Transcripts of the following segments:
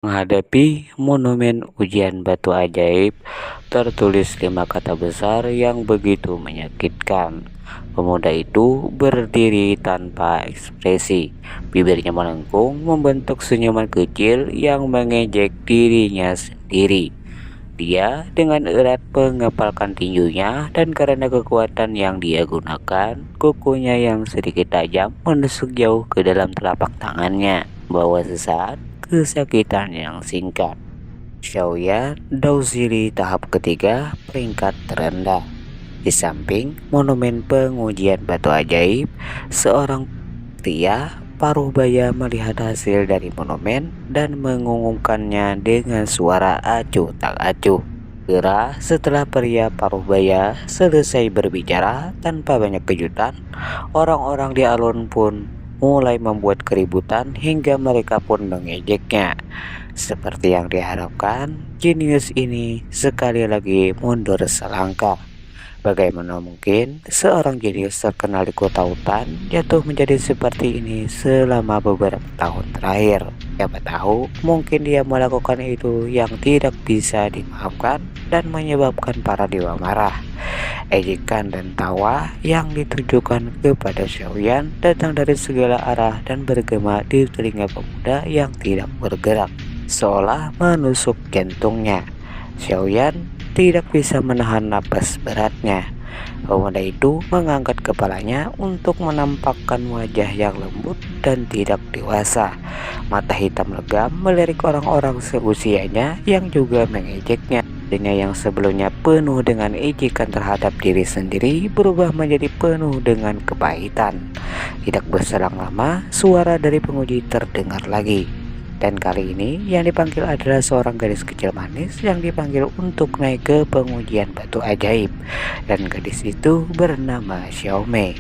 Menghadapi monumen ujian batu ajaib, tertulis 5 kata besar yang begitu menyakitkan. Pemuda itu berdiri tanpa ekspresi, bibirnya melengkung membentuk senyuman kecil yang mengejek dirinya sendiri. Dia dengan erat mengepalkan tinjunya dan karena kekuatan yang dia gunakan, kukunya yang sedikit tajam menusuk jauh ke dalam telapak tangannya, membawa sesaat kesakitan yang singkat. Xiaoyan Daoziri tahap ketiga, peringkat terendah. Di samping monumen pengujian batu ajaib, seorang pria paruh baya melihat hasil dari monumen dan mengumumkannya dengan suara acuh tak acuh. Segera setelah pria paruh baya selesai berbicara tanpa banyak kejutan, orang-orang di alun pun mulai membuat keributan hingga mereka pun mengejeknya. Seperti yang diharapkan, jenius ini sekali lagi mundur selangkah. Bagaimana mungkin seorang jenius terkenal di kota hutan jatuh menjadi seperti ini selama beberapa tahun terakhir? Siapa tahu mungkin dia melakukan itu yang tidak bisa dimaafkan dan menyebabkan para dewa marah. Ejekan dan tawa yang ditujukan kepada Xiaoyan datang dari segala arah dan bergema di telinga pemuda yang tidak bergerak, seolah menusuk jantungnya. Xiaoyan tidak bisa menahan napas beratnya. Pemuda itu mengangkat kepalanya untuk menampakkan wajah yang lembut dan tidak dewasa. Mata hitam legam melirik orang-orang seusianya yang juga mengejeknya. Dirinya yang sebelumnya penuh dengan ejekan terhadap diri sendiri berubah menjadi penuh dengan kepahitan. Tidak berselang lama, suara dari penguji terdengar lagi. Dan kali ini yang dipanggil adalah seorang gadis kecil manis yang dipanggil untuk naik ke pengujian batu ajaib. Dan gadis itu bernama Xiaomei.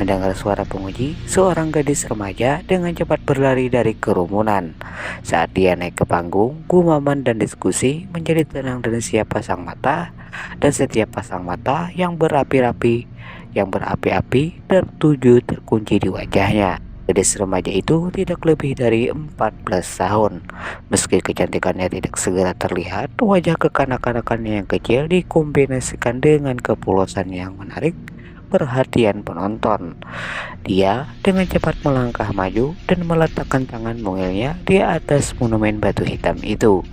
Mendengar suara penguji, seorang gadis remaja dengan cepat berlari dari kerumunan. Saat dia naik ke panggung, gumaman dan diskusi menjadi tenang dan siap pasang mata. Dan setiap pasang mata yang berapi-api tertuju terkunci di wajahnya. Gadis remaja itu tidak lebih dari 14 tahun. Meski kecantikannya tidak segera terlihat, wajah kekanak-kanakannya yang kecil dikombinasikan dengan kepolosan yang menarik perhatian penonton. Dia dengan cepat melangkah maju dan meletakkan tangan mungilnya di atas monumen batu hitam itu.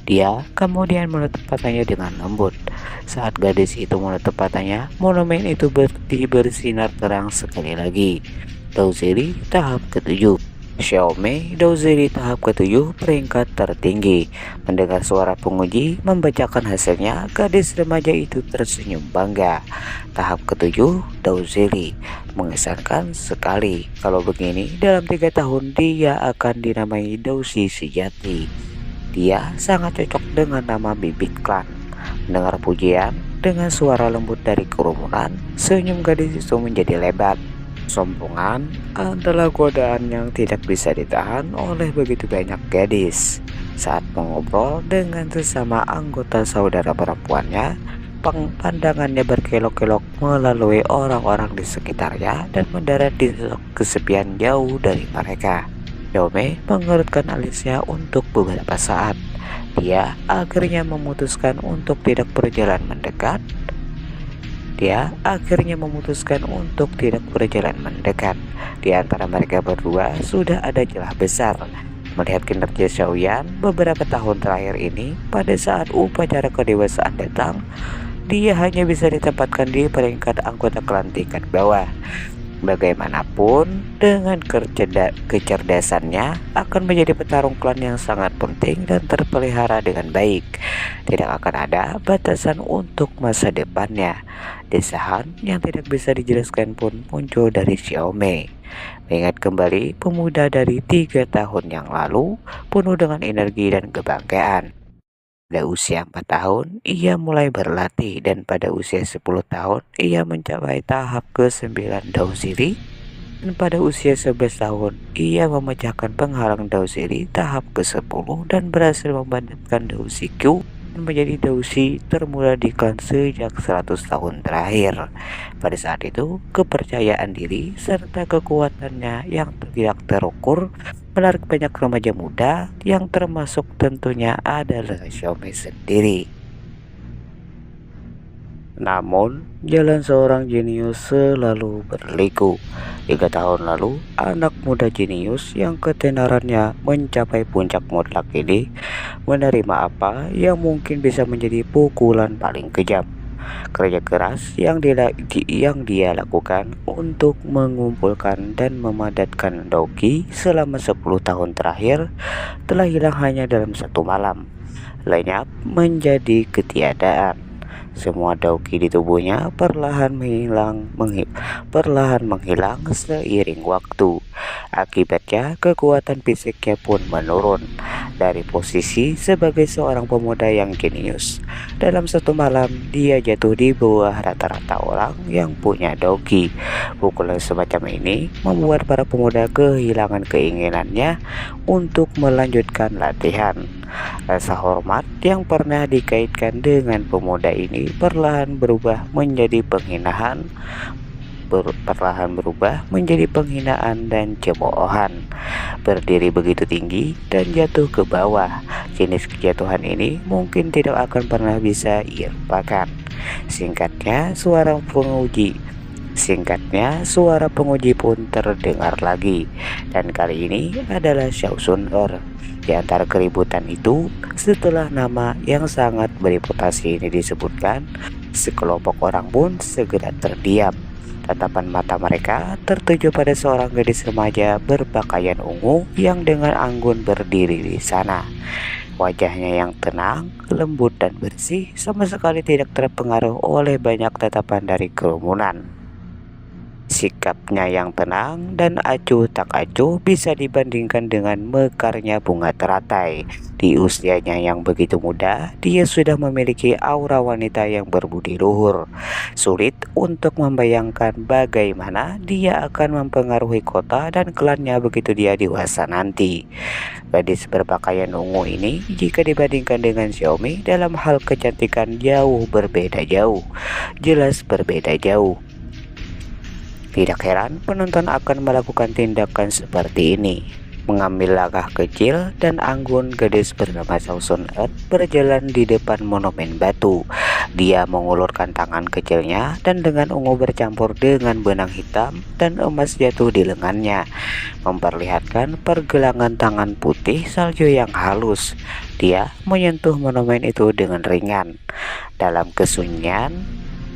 Dia kemudian menutup matanya dengan lembut. Saat gadis itu menutup matanya, monumen itu bersinar terang sekali lagi. Daoziri tahap ke-7. Xiaomei Daoziri tahap ke-7, peringkat tertinggi. Mendengar suara penguji membacakan hasilnya, gadis remaja itu tersenyum bangga. Tahap ke-7, Daoziri. Mengesankan sekali. Kalau begini, dalam 3 tahun dia akan dinamai Daozi sejati. Dia sangat cocok dengan nama bibit klan. Mendengar pujian dengan suara lembut dari kerumunan, senyum gadis itu menjadi lebar. Sombongan adalah godaan yang tidak bisa ditahan oleh begitu banyak gadis. Saat mengobrol dengan sesama anggota saudara perempuannya, pandangannya berkelok-kelok melalui orang-orang di sekitarnya dan mendarat di kesepian jauh dari mereka. Xiaomei mengerutkan alisnya untuk beberapa saat. Dia akhirnya memutuskan untuk tidak berjalan mendekat. Di antara mereka berdua sudah ada celah besar. Melihat kinerja Xiaoyan beberapa tahun terakhir ini, pada saat upacara kedewasaan datang, dia hanya bisa ditempatkan di peringkat anggota klan tingkat bawah. Bagaimanapun, dengan kecerdasannya akan menjadi petarung klan yang sangat penting dan terpelihara dengan baik. Tidak akan ada batasan untuk masa depannya. Desahan yang tidak bisa dijelaskan pun muncul dari Xiaomei. Mengingat kembali pemuda dari 3 tahun yang lalu, penuh dengan energi dan kebanggaan. Pada usia 4 tahun, ia mulai berlatih dan pada usia 10 tahun, ia mencapai tahap ke-9 Daoziri. Dan pada usia 11 tahun, ia memecahkan penghalang Daoziri tahap ke-10 dan berhasil membangkitkan Daozi Q dan menjadi Dausi termuda di klan sejak 100 tahun terakhir. Pada saat itu, kepercayaan diri serta kekuatannya yang tidak terukur menarik banyak remaja muda yang termasuk tentunya adalah Xiaomi sendiri. Namun, jalan seorang jenius selalu berliku. 3 tahun lalu, anak muda jenius yang ketenarannya mencapai puncak mutlak ini menerima apa yang mungkin bisa menjadi pukulan paling kejam. Kerja keras yang dia lakukan untuk mengumpulkan dan memadatkan Doki selama 10 tahun terakhir telah hilang hanya dalam satu malam. Lenyap menjadi ketiadaan. Semua Dauki di tubuhnya perlahan menghilang seiring waktu. Akibatnya kekuatan fisiknya pun menurun dari posisi sebagai seorang pemuda yang jenius. Dalam satu malam dia jatuh di bawah rata-rata orang yang punya Dauki. Pukulan semacam ini membuat para pemuda kehilangan keinginannya untuk melanjutkan latihan. Rasa hormat yang pernah dikaitkan dengan pemuda ini perlahan berubah menjadi penghinaan dan cemoohan. Berdiri begitu tinggi dan jatuh ke bawah, jenis kejatuhan ini mungkin tidak akan pernah bisa ia lupakan. Singkatnya, suara penguji pun terdengar lagi, dan kali ini adalah Xiao Sun Di antara keributan itu, setelah nama yang sangat bereputasi ini disebutkan, sekelompok orang pun segera terdiam. Tatapan mata mereka tertuju pada seorang gadis remaja berpakaian ungu yang dengan anggun berdiri di sana. Wajahnya yang tenang, lembut dan bersih sama sekali tidak terpengaruh oleh banyak tatapan dari kerumunan. Sikapnya yang tenang dan acuh tak acuh bisa dibandingkan dengan mekarnya bunga teratai. Di usianya yang begitu muda, dia sudah memiliki aura wanita yang berbudi luhur. Sulit untuk membayangkan bagaimana dia akan mempengaruhi kota dan klannya begitu dia dewasa nanti. Gadis berpakaian ungu ini jika dibandingkan dengan Xiaomi dalam hal kecantikan jelas berbeda jauh. Tidak heran penonton akan melakukan tindakan seperti ini. Mengambil langkah kecil dan anggun, gadis bernama Xiao Sun berjalan di depan monumen batu. Dia mengulurkan tangan kecilnya dan dengan ungu bercampur dengan benang hitam dan emas jatuh di lengannya, memperlihatkan pergelangan tangan putih salju yang halus. Dia menyentuh monumen itu dengan ringan. Dalam kesunyian,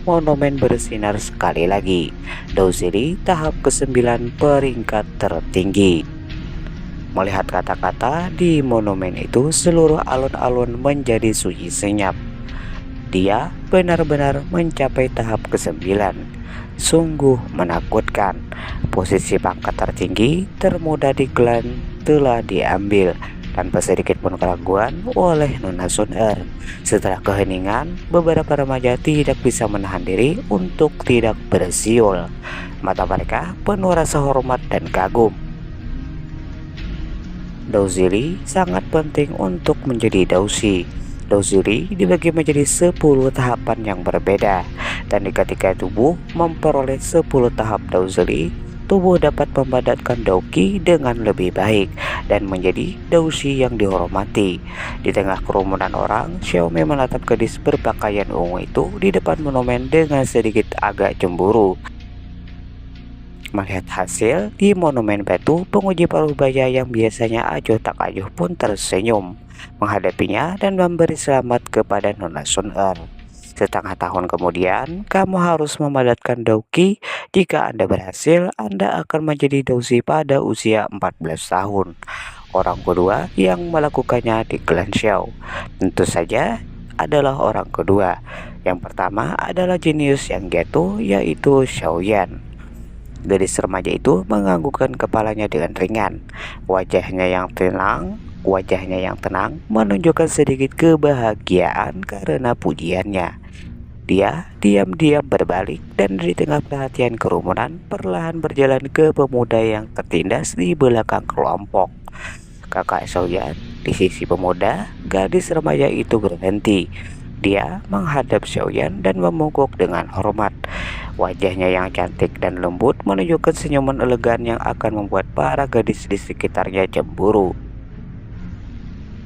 monumen bersinar sekali lagi. Dauzili tahap ke-9 peringkat tertinggi. Melihat kata-kata di monumen itu, seluruh alun-alun menjadi sunyi senyap. Dia benar-benar mencapai tahap ke-9. Sungguh menakutkan. Posisi pangkat tertinggi termuda di klan telah diambil tanpa sedikit pun keraguan oleh Nona Sun Setelah keheningan, beberapa remaja tidak bisa menahan diri untuk tidak bersiul. Mata mereka penuh rasa hormat dan kagum. Dauzili sangat penting untuk menjadi Dausi. Dauzili dibagi menjadi 10 tahapan yang berbeda, dan ketika tubuh memperoleh 10 tahap Dauzili, tubuh dapat memadatkan Dauki dengan lebih baik dan menjadi Dausi yang dihormati. Di tengah kerumunan orang, Xiaomi menatap gadis berpakaian ungu itu di depan monumen dengan sedikit agak cemburu. Melihat hasil di monumen batu, penguji paruh baya yang biasanya acuh tak acuh pun tersenyum menghadapinya dan memberi selamat kepada Nona Sun Setengah tahun kemudian, kamu harus memadatkan Dauki. Jika Anda berhasil, Anda akan menjadi Dausi pada usia 14 tahun. Orang kedua yang melakukannya di klan Xiao tentu saja adalah orang kedua. Yang pertama adalah jenius yang jatuh, yaitu Xiaoyan. Gadis remaja itu menganggukkan kepalanya dengan ringan. Wajahnya yang tenang menunjukkan sedikit kebahagiaan karena pujiannya. Dia diam-diam berbalik dan di tengah perhatian kerumunan perlahan berjalan ke pemuda yang tertindas di belakang kelompok. Kakak Xiaoyan, Di sisi pemuda, gadis remaja itu berhenti. Dia menghadap Xiaoyan dan membungkuk dengan hormat. Wajahnya yang cantik dan lembut menunjukkan senyuman elegan yang akan membuat para gadis di sekitarnya cemburu.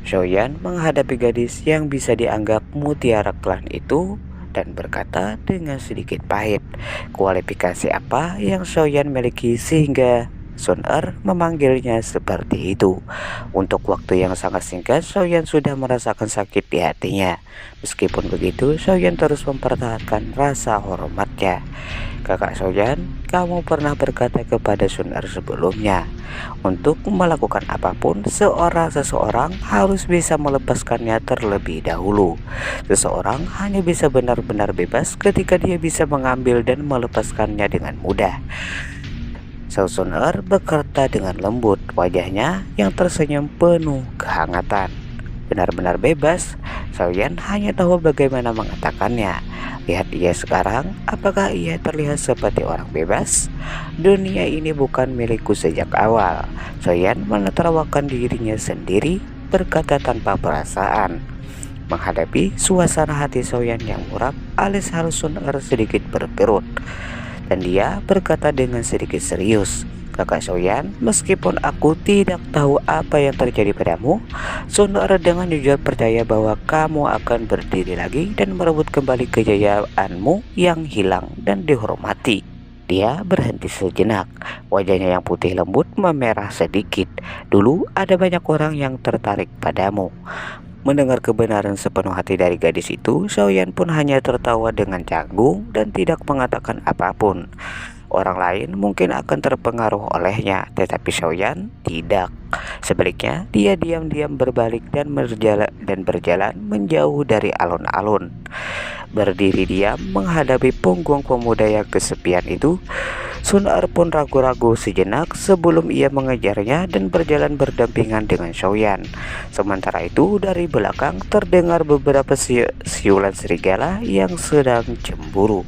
Xiaoyan menghadapi gadis yang bisa dianggap mutiara klan itu dan berkata dengan sedikit pahit, kualifikasi apa yang Xiaoyan miliki sehingga Sun Er memanggilnya seperti itu. Untuk waktu yang sangat singkat, Xiaoyan sudah merasakan sakit di hatinya. Meskipun begitu, Xiaoyan terus mempertahankan rasa hormatnya. Kakak Xiaoyan, kamu pernah berkata kepada Sun Er sebelumnya, untuk melakukan apapun, seseorang harus bisa melepaskannya terlebih dahulu. Seseorang hanya bisa benar-benar bebas ketika dia bisa mengambil dan melepaskannya dengan mudah. Sun Er berkata dengan lembut, wajahnya yang tersenyum penuh kehangatan. Benar-benar bebas, Xiaoyan hanya tahu bagaimana mengatakannya. Lihat ia sekarang, apakah ia terlihat seperti orang bebas? Dunia ini bukan milikku sejak awal. Xiaoyan menertawakan dirinya sendiri, berkata tanpa perasaan. Menghadapi suasana hati Xiaoyan yang muram, alis halus Sun Er sedikit berkerut. Dan dia berkata dengan sedikit serius, kakak Xiaoyan, meskipun aku tidak tahu apa yang terjadi padamu, Sun Er dengan jujur percaya bahwa kamu akan berdiri lagi dan merebut kembali kejayaanmu yang hilang dan dihormati. Dia berhenti sejenak, wajahnya yang putih lembut memerah sedikit. Dulu ada banyak orang yang tertarik padamu. Mendengar kebenaran sepenuh hati dari gadis itu, Xiaoyan pun hanya tertawa dengan canggung dan tidak mengatakan apapun. Orang lain mungkin akan terpengaruh olehnya, tetapi Xiaoyan tidak. Sebaliknya, dia diam-diam berbalik dan berjalan menjauh dari alun-alun. Berdiri diam menghadapi punggung pemuda yang kesepian itu, Sun Er pun ragu-ragu sejenak sebelum ia mengejarnya dan berjalan berdampingan dengan Xiaoyan. Sementara itu, dari belakang terdengar beberapa siulan serigala yang sedang cemburu.